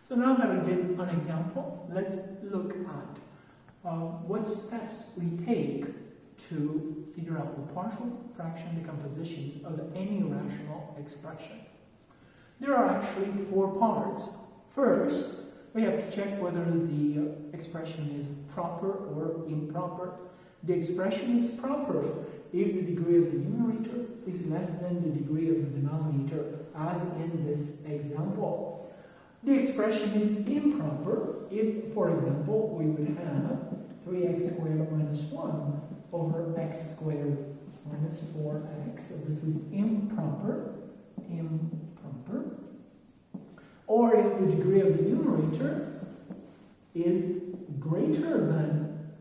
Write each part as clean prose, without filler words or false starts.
So now that we did an example, let's look at what steps we take to figure out the partial fraction decomposition of any rational expression. There are actually 4 parts. First, we have to check whether the expression is proper or improper. The expression is proper if the degree of the numerator is less than the degree of the denominator, as in this example. The expression is improper if, for example, we would have 3x squared minus 1 over x squared minus 4x. So this is improper. Or if the degree of the numerator is greater than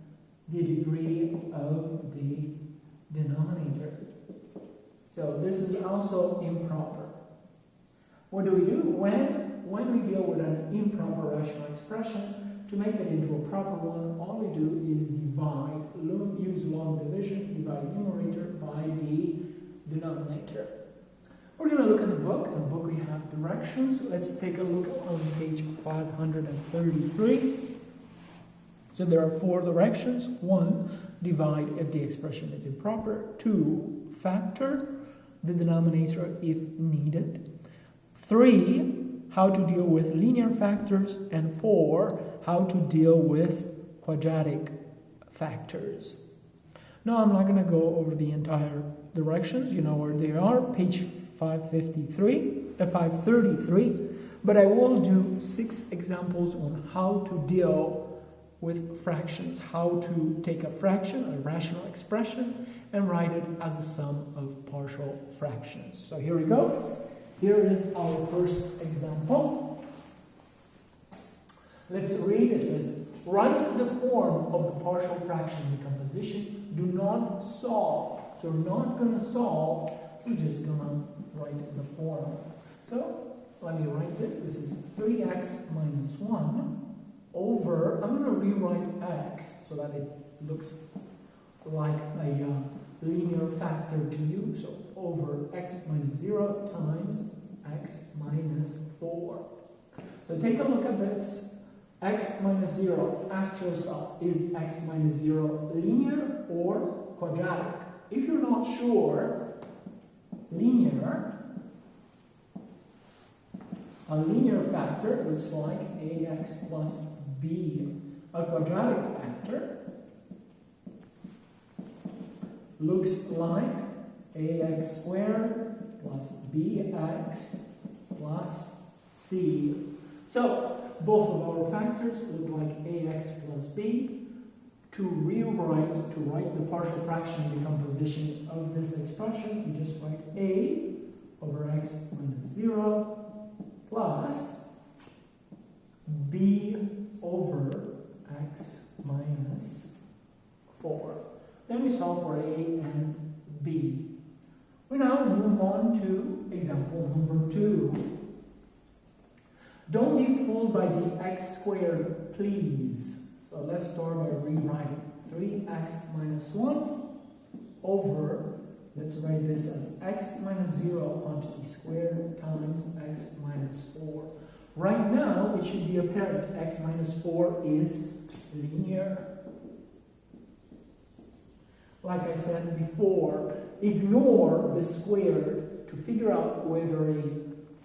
the degree of the denominator. So this is also improper. What do? When we deal with an improper rational expression, to make it into a proper one, all we do is divide, use log division, divide numerator by the denominator. We're going to look at the book. In the book we have directions. Let's take a look on page 533. So there are 4 directions. 1, divide if the expression is improper. 2, factor the denominator if needed. 3, how to deal with linear factors. And 4, how to deal with quadratic factors. Now I'm not going to go over the entire directions. You know where they are. Page 533, but I will do 6 examples on how to deal with fractions, how to take a fraction, a rational expression, and write it as a sum of partial fractions. So here we go. Here is our first example. Let's read. It says, write the form of the partial fraction decomposition. Do not solve. So we're not going to solve. We're just going to write the form. So let me write this. This is 3x minus 1 over, I'm going to rewrite x so that it looks like a linear factor to you. So over x minus 0 times x minus 4. So take a look at this. X minus 0, ask yourself, is x minus 0 linear or quadratic? If you're not sure, a linear factor looks like ax plus b. A quadratic factor looks like ax squared plus bx plus c. So both of our factors look like ax plus b. To write the partial fraction decomposition of this expression, we just write a over x minus 0 plus b over x minus 4. Then we solve for a and b. We now move on to example number 2. Don't be fooled by the x squared, please. So let's start by rewriting 3x minus 1 over, let's write this as x minus 0 quantity squared times x minus 4. Right now, it should be apparent x minus 4 is linear. Like I said before, ignore the squared to figure out whether a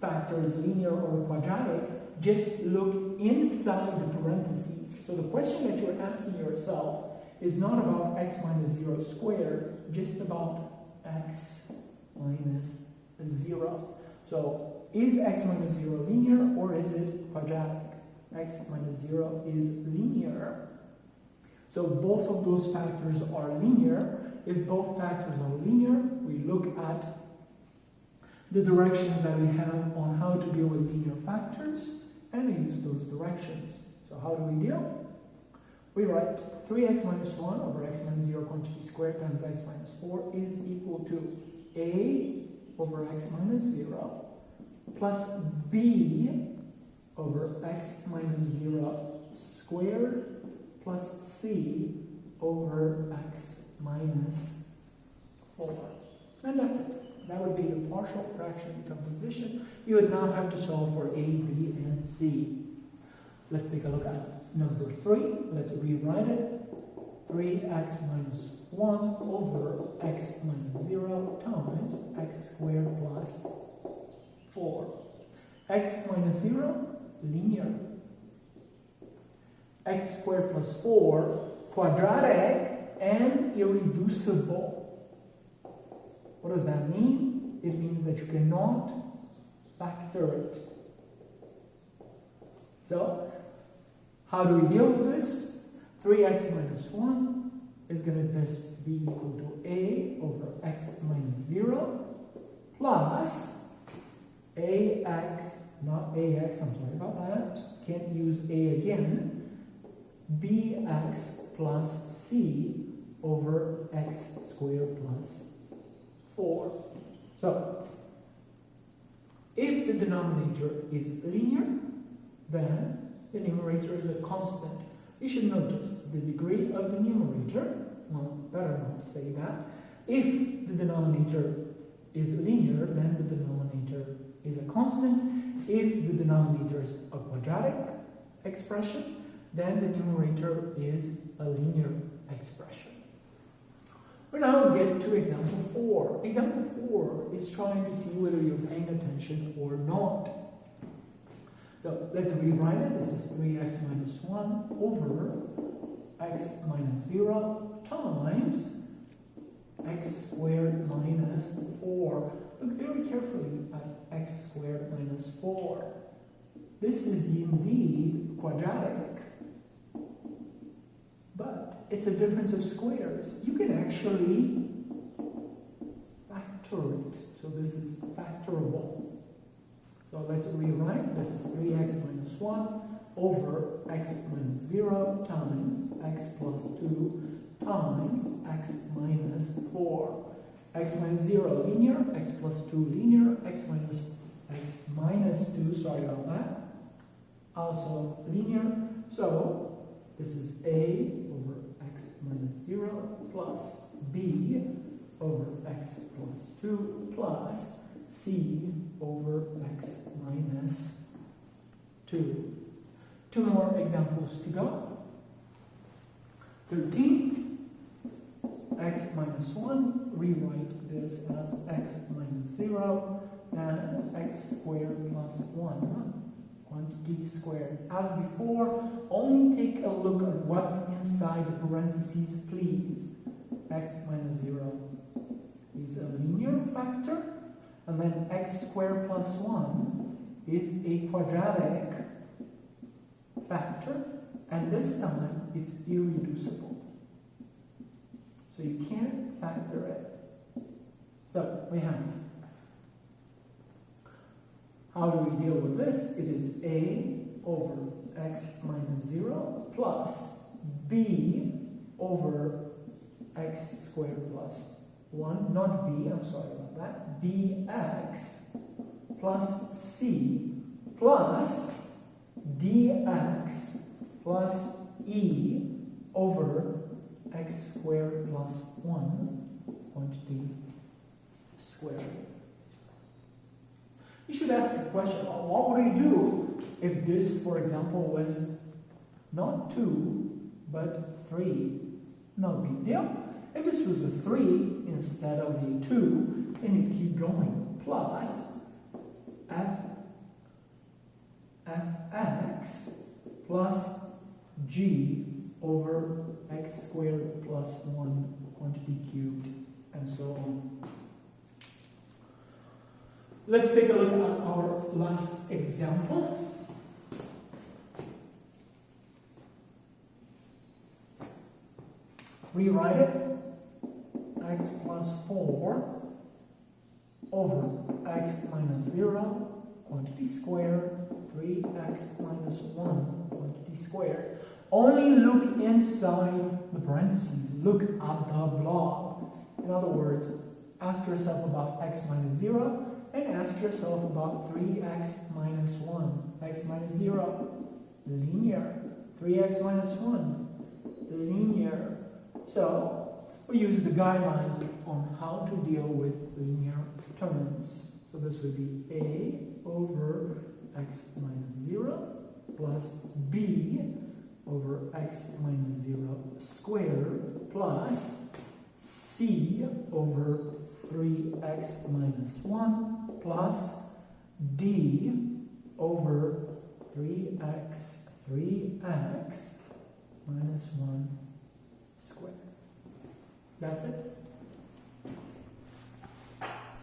factor is linear or quadratic. Just look inside the parentheses. So the question that you're asking yourself is not about x minus 0 squared, just about x minus 0. So is x minus 0 linear or is it quadratic? X minus 0 is linear. So both of those factors are linear. If both factors are linear, we look at the directions that we have on how to deal with linear factors and we use those directions. So how do we deal? We write 3x minus 1 over x minus 0 quantity squared times x minus 4 is equal to a over x minus 0 plus b over x minus 0 squared plus c over x minus 4. And that's it. That would be the partial fraction decomposition. You would now have to solve for a, b, and c. Let's take a look at number 3. Let's rewrite it. 3x minus 1 over x minus 0 times x squared plus 4. X minus 0, linear. X squared plus 4, quadratic and irreducible. What does that mean? It means that you cannot factor it. So, how do we deal with this? 3x minus 1 is going to just be equal to a over x minus 0 plus ax, not ax, I'm sorry about that, can't use a again, bx plus c over x squared plus 4. So, if the denominator is linear, then the numerator is a constant. You should notice the degree of the numerator, well, better not say that. If the denominator is linear, then the denominator is a constant. If the denominator is a quadratic expression, then the numerator is a linear expression. We now get to example 4. Example 4 is trying to see whether you're paying attention or not. So let's rewrite it. This is 3x minus 1 over x minus 0 times x squared minus 4. Look very carefully at x squared minus 4. This is indeed quadratic, but it's a difference of squares. You can actually factor it. So this is factorable. So let's rewrite. This is 3x minus 1 over x minus 0 times x plus 2 times x minus 4. X minus 0 linear, x plus 2 linear, x minus 2, sorry about that, also linear. So this is a over x minus 0 plus b over x plus 2 plus c over x minus 2. 2 more examples to go. 13, x minus 1, rewrite this as x minus 0, and x squared plus 1, quantity squared. As before, only take a look at what's inside the parentheses, please. X minus 0 is a linear factor, and then x squared plus 1 is a quadratic factor, and this time it's irreducible. So you can't factor it. So we have, how do we deal with this? It is a over x minus 0 plus b over x squared plus 1, not b, I'm sorry about that, bx plus c plus dx plus e over x squared plus 1, quantity squared. You should ask a question, what would I do if this, for example, was not 2, but 3? No big deal. If this was a 3 instead of a 2, then you keep going. Plus fx plus g over x squared plus 1 quantity cubed, and so on. Let's take a look at our last example. Rewrite it. X plus 4 over x minus 0, quantity squared, 3x minus 1, quantity squared. Only look inside the parentheses. Look at the blob. In other words, ask yourself about x minus 0 and ask yourself about 3x minus 1. X minus 0, linear. 3x minus 1, linear. So, we use the guidelines on how to deal with linear terms. So this would be a over x minus 0 plus b over x minus 0 squared plus c over 3x minus 1 plus d over 3x minus 1 squared. That's it.